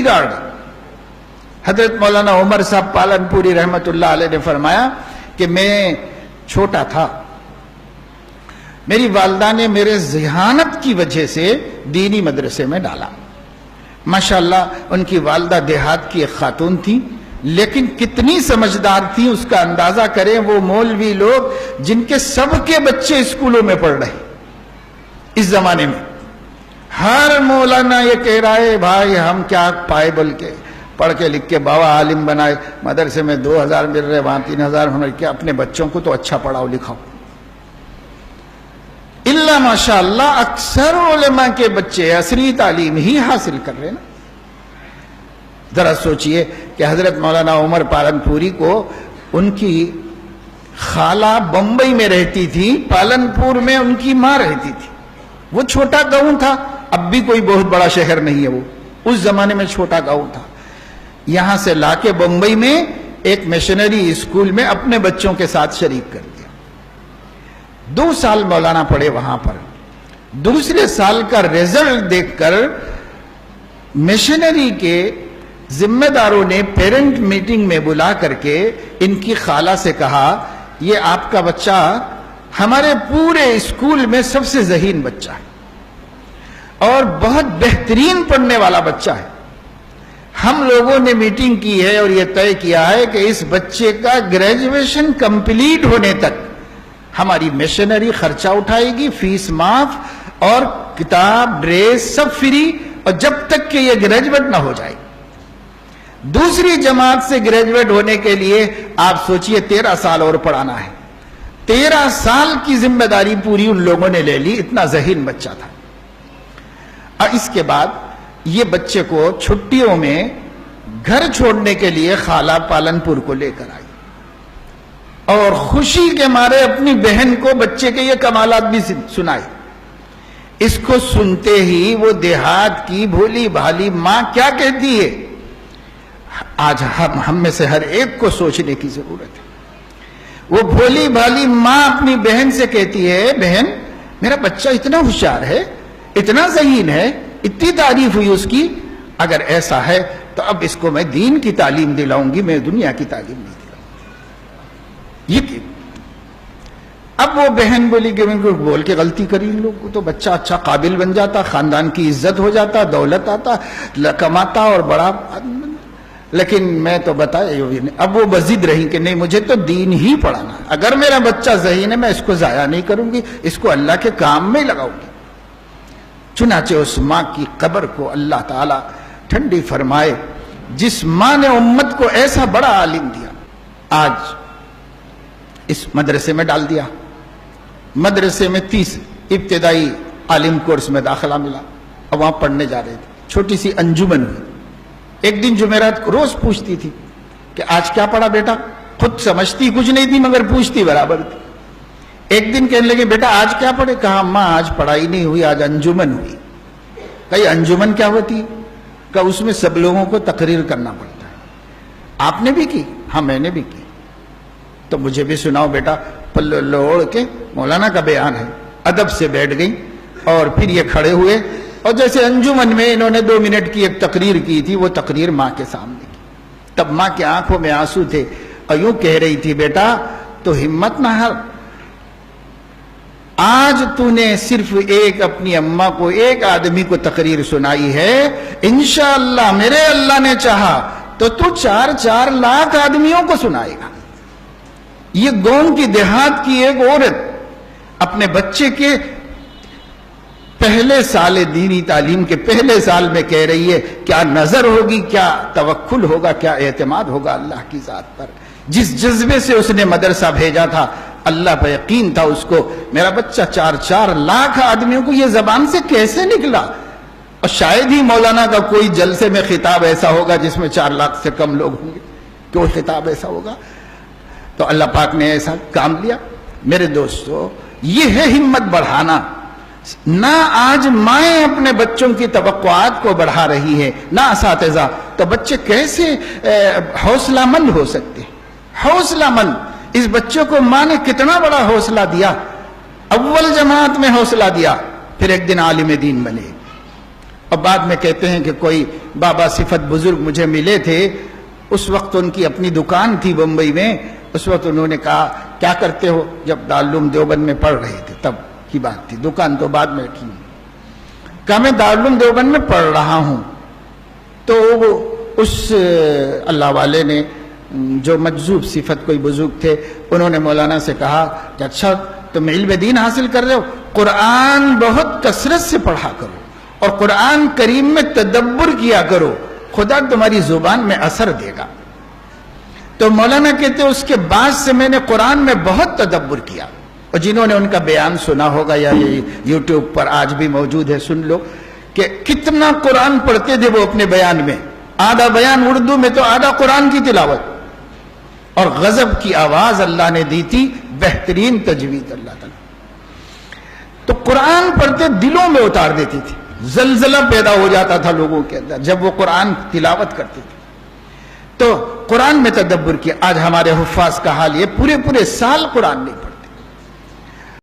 بگاڑ گئی۔ حضرت مولانا عمر صاحب پالنپوری رحمت اللہ علیہ نے فرمایا کہ میں چھوٹا تھا، میری والدہ نے میرے ذہانت کی وجہ سے دینی مدرسے میں ڈالا۔ ماشاءاللہ ان کی والدہ دیہات کی ایک خاتون تھی، لیکن کتنی سمجھدار تھی اس کا اندازہ کریں وہ مولوی لوگ جن کے سب کے بچے اسکولوں میں پڑھ رہے اس زمانے میں۔ ہر مولانا یہ کہہ رہا ہے بھائی ہم کیا پائے، بول کے پڑھ کے لکھ کے بابا عالم بنائے، مدرسے میں 2000 مل رہے، وہاں 3000 ہونے کے، اپنے بچوں کو تو اچھا پڑھاؤ لکھاؤ۔ اللہ ماشاءاللہ اکثر علماء کے بچے عصری تعلیم ہی حاصل کر رہے نا۔ ذرا سوچئے کہ حضرت مولانا عمر پالنپوری کو ان کی خالہ بمبئی میں رہتی تھی، پالنپور میں ان کی ماں رہتی تھی۔ وہ چھوٹا گاؤں تھا، اب بھی کوئی بہت بڑا شہر نہیں ہے، وہ اس زمانے میں چھوٹا گاؤں تھا۔ یہاں سے لا کے بمبئی میں ایک مشنری اسکول میں اپنے بچوں کے ساتھ شریک کر دیا۔ 2 سال مولانا پڑھے وہاں پر۔ دوسرے سال کا رزلٹ دیکھ کر مشنری کے ذمہ داروں نے پیرنٹ میٹنگ میں بلا کر کے ان کی خالہ سے کہا یہ آپ کا بچہ ہمارے پورے اسکول میں سب سے ذہین بچہ ہے اور بہت بہترین پڑھنے والا بچہ ہے۔ ہم لوگوں نے میٹنگ کی ہے اور یہ طے کیا ہے کہ اس بچے کا گریجویشن کمپلیٹ ہونے تک ہماری مشنری خرچہ اٹھائے گی، فیس معاف اور کتاب ڈریس سب فری، اور جب تک کہ یہ گریجویٹ نہ ہو جائے۔ دوسری جماعت سے گریجویٹ ہونے کے لیے آپ سوچئے 13 سال اور پڑھانا ہے۔ 13 سال کی ذمہ داری پوری ان لوگوں نے لے لی، اتنا ذہین بچہ تھا۔ اور اس کے بعد یہ بچے کو چھٹیوں میں گھر چھوڑنے کے لیے خالہ پالنپور کو لے کر آئی اور خوشی کے مارے اپنی بہن کو بچے کے یہ کمالات بھی سنائے۔ اس کو سنتے ہی وہ دیہات کی بھولی بھالی ماں کیا کہتی ہے، آج ہم میں سے ہر ایک کو سوچنے کی ضرورت ہے۔ وہ بھولی بھالی ماں اپنی بہن سے کہتی ہے بہن میرا بچہ اتنا ہوشیار ہے، اتنا ذہین ہے، اتنی تعریف ہوئی اس کی، اگر ایسا ہے تو اب اس کو میں دین کی تعلیم دلاؤں گی، میں دنیا کی تعلیم نہیں دلاؤں گی۔ یہ اب وہ بہن بولی کہ میں کو بول کے غلطی کری، ان لوگ کو تو بچہ اچھا قابل بن جاتا، خاندان کی عزت ہو جاتا، دولت آتا، کماتا اور بڑا، لیکن میں تو بتایا نہیں۔ اب وہ بضد رہی کہ نہیں مجھے تو دین ہی پڑھانا ہے، اگر میرا بچہ ذہین ہے میں اس کو ضائع نہیں کروں گی، اس کو اللہ کے کام میں لگاؤں گی۔ چنانچہ اس ماں کی قبر کو اللہ تعالی ٹھنڈی فرمائے، جس ماں نے امت کو ایسا بڑا عالم دیا، آج اس مدرسے میں ڈال دیا۔ مدرسے میں 30 ابتدائی عالم کورس میں داخلہ ملا، اب وہاں پڑھنے جا رہے تھے، چھوٹی سی انجمن ہوئی۔ ایک دن جمعرات کو روز پوچھتی تھی کہ آج کیا پڑھا بیٹا، خود سمجھتی کچھ نہیں تھی مگر پوچھتی برابر تھی۔ ایک دن کہنے لگے بیٹا آج کیا پڑھے، کہا اماں آج پڑھائی نہیں ہوئی، آج انجمن ہوئی۔ کہا انجمن کیا ہوتی ہے، کہا اس میں سب لوگوں کو تقریر کرنا پڑتا ہے۔ آپ نے بھی کی؟ ہاں میں نے بھی کی۔ تو مجھے بھی سناؤ بیٹا۔ پلو اوڑھ کے مولانا کا بیان ہے، ادب سے بیٹھ گئی اور پھر یہ کھڑے ہوئے اور جیسے انجمن میں انہوں نے 2 منٹ کی ایک تقریر کی تھی، وہ تقریر ماں کے سامنے کی۔ تب ماں کی آنکھوں میں آنسو تھے اور یوں کہہ رہی تھی بیٹا تو ہمت نہ ہار، آج تو نے صرف ایک اپنی اماں کو، ایک آدمی کو تقریر سنائی ہے، انشاءاللہ میرے اللہ نے چاہا تو 4 لاکھ آدمیوں کو سنائے گا۔ یہ گاؤں کی دیہات کی ایک عورت اپنے بچے کے پہلے سال دینی تعلیم کے پہلے سال میں کہہ رہی ہے کیا نظر ہوگی، کیا توکل ہوگا، کیا اعتماد ہوگا اللہ کی ذات پر۔ جس جذبے سے اس نے مدرسہ بھیجا تھا، اللہ پہ یقین تھا اس کو، میرا بچہ 4 لاکھ آدمیوں کو یہ زبان سے کیسے نکلا۔ اور شاید ہی مولانا کا کوئی جلسے میں خطاب ایسا ہوگا جس میں 4 لاکھ سے کم لوگ ہوں گے، کوئی خطاب ایسا ہوگا۔ تو اللہ پاک نے ایسا کام لیا۔ میرے دوستو یہ ہے ہمت بڑھانا۔ نہ آج مائیں اپنے بچوں کی توقعات کو بڑھا رہی ہے، نہ اساتذہ، تو بچے کیسے حوصلہ مند ہو سکتے؟ حوصلہ مند، اس بچے کو ماں نے کتنا بڑا حوصلہ دیا، اول جماعت میں حوصلہ دیا، پھر ایک دن عالم دین بنے، اور بعد میں کہتے ہیں کہ کوئی بابا صفت بزرگ مجھے ملے تھے، اس وقت ان کی اپنی دکان تھی بمبئی میں. اس وقت انہوں نے کہا کیا کرتے ہو؟ جب دارالعلوم دیوبند میں پڑھ رہے تھے تب کی بات تھی، دکان تو بعد میں کی. کہا میں دارالعلوم دیوبند میں پڑھ رہا ہوں. تو اس اللہ والے نے جو مجذوب صفت کوئی بزرگ تھے، انہوں نے مولانا سے کہا کہ اچھا تم علم دین حاصل کر رہے ہو، قرآن بہت کثرت سے پڑھا کرو اور قرآن کریم میں تدبر کیا کرو، خدا تمہاری زبان میں اثر دے گا. تو مولانا کہتے اس کے بعد سے میں نے قرآن میں بہت تدبر کیا. اور جنہوں نے ان کا بیان سنا ہوگا یا یہ یوٹیوب پر آج بھی موجود ہے سن لو کہ کتنا قرآن پڑھتے تھے وہ اپنے بیان میں. آدھا بیان اردو میں تو آدھا قرآن کی تلاوت، اور غضب کی آواز اللہ نے دی تھی، بہترین تجوید اللہ تعالیٰ. تو قرآن پڑھتے دلوں میں اتار دیتی تھی، زلزلہ پیدا ہو جاتا تھا لوگوں کے اندر جب وہ قرآن تلاوت کرتے تھے. تو قرآن میں تدبر کیا. آج ہمارے حفاظ کا حال یہ پورے سال قرآن نہیں پڑھتے.